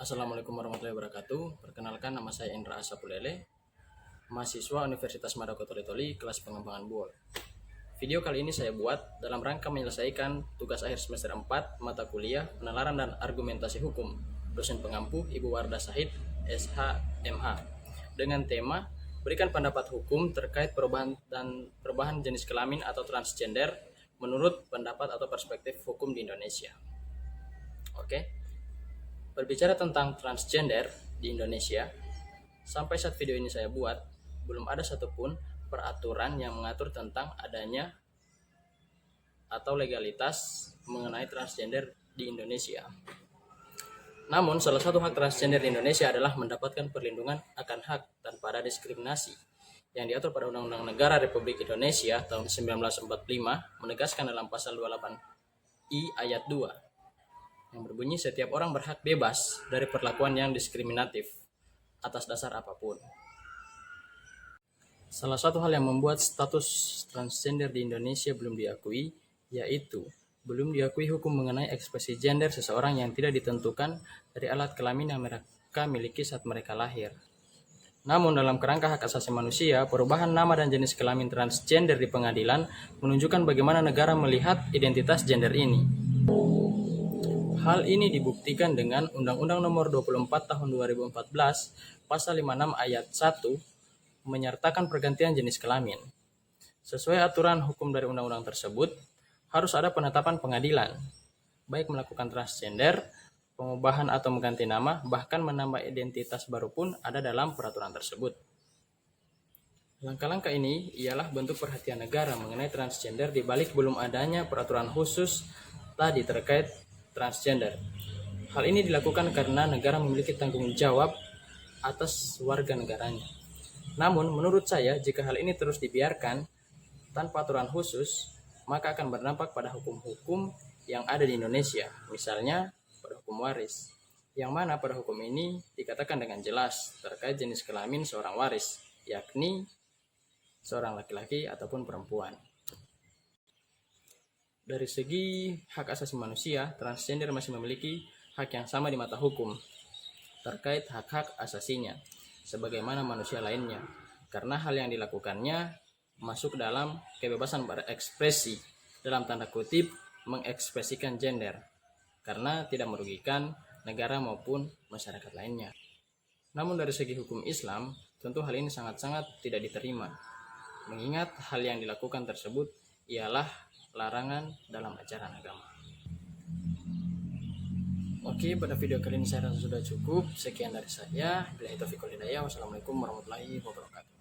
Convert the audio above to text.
Assalamualaikum warahmatullahi wabarakatuh. Perkenalkan, nama saya Indra Asapulele, mahasiswa Universitas Madako Toli kelas pengembangan buol. Video kali ini saya buat dalam rangka menyelesaikan tugas akhir semester 4 mata kuliah Penalaran dan Argumentasi Hukum dosen pengampu Ibu Wardah Sahid, SH.MH, dengan tema berikan pendapat hukum terkait perubahan jenis kelamin atau transgender menurut pendapat atau perspektif hukum di Indonesia. Oke. Berbicara tentang transgender di Indonesia, sampai saat video ini saya buat, belum ada satupun peraturan yang mengatur tentang adanya atau legalitas mengenai transgender di Indonesia. Namun, salah satu hak transgender di Indonesia adalah mendapatkan perlindungan akan hak tanpa ada diskriminasi yang diatur pada Undang-Undang Negara Republik Indonesia tahun 1945 menegaskan dalam pasal 28I ayat 2 yang berbunyi setiap orang berhak bebas dari perlakuan yang diskriminatif atas dasar apapun. Salah satu hal yang membuat status transgender di Indonesia belum diakui, yaitu belum diakui hukum mengenai ekspresi gender seseorang yang tidak ditentukan dari alat kelamin yang mereka miliki saat mereka lahir. Namun dalam kerangka hak asasi manusia, perubahan nama dan jenis kelamin transgender di pengadilan menunjukkan bagaimana negara melihat identitas gender ini. Hal ini dibuktikan dengan Undang-Undang Nomor 24 Tahun 2014 Pasal 56 Ayat 1 menyertakan pergantian jenis kelamin. Sesuai aturan hukum dari undang-undang tersebut, harus ada penetapan pengadilan, baik melakukan transgender, pengubahan atau mengganti nama, bahkan menambah identitas baru pun ada dalam peraturan tersebut. Langkah-langkah ini ialah bentuk perhatian negara mengenai transgender di balik belum adanya peraturan khusus tadi terkait transgender. Hal ini dilakukan karena negara memiliki tanggung jawab atas warga negaranya. Namun, menurut saya, jika hal ini terus dibiarkan tanpa aturan khusus, maka akan berdampak pada hukum-hukum yang ada di Indonesia, misalnya pada hukum waris, yang mana pada hukum ini dikatakan dengan jelas terkait jenis kelamin seorang waris, yakni seorang laki-laki ataupun perempuan. Dari segi hak asasi manusia, transgender masih memiliki hak yang sama di mata hukum terkait hak-hak asasinya sebagaimana manusia lainnya, karena hal yang dilakukannya masuk dalam kebebasan berekspresi, dalam tanda kutip mengekspresikan gender, karena tidak merugikan negara maupun masyarakat lainnya. Namun dari segi hukum Islam, tentu hal ini sangat-sangat tidak diterima, mengingat hal yang dilakukan tersebut ialah larangan dalam ajaran agama. Oke, pada video kali ini saya rasa sudah cukup. Sekian dari saya. Billahi taufiq wal hidayah. Wassalamualaikum warahmatullahi wabarakatuh.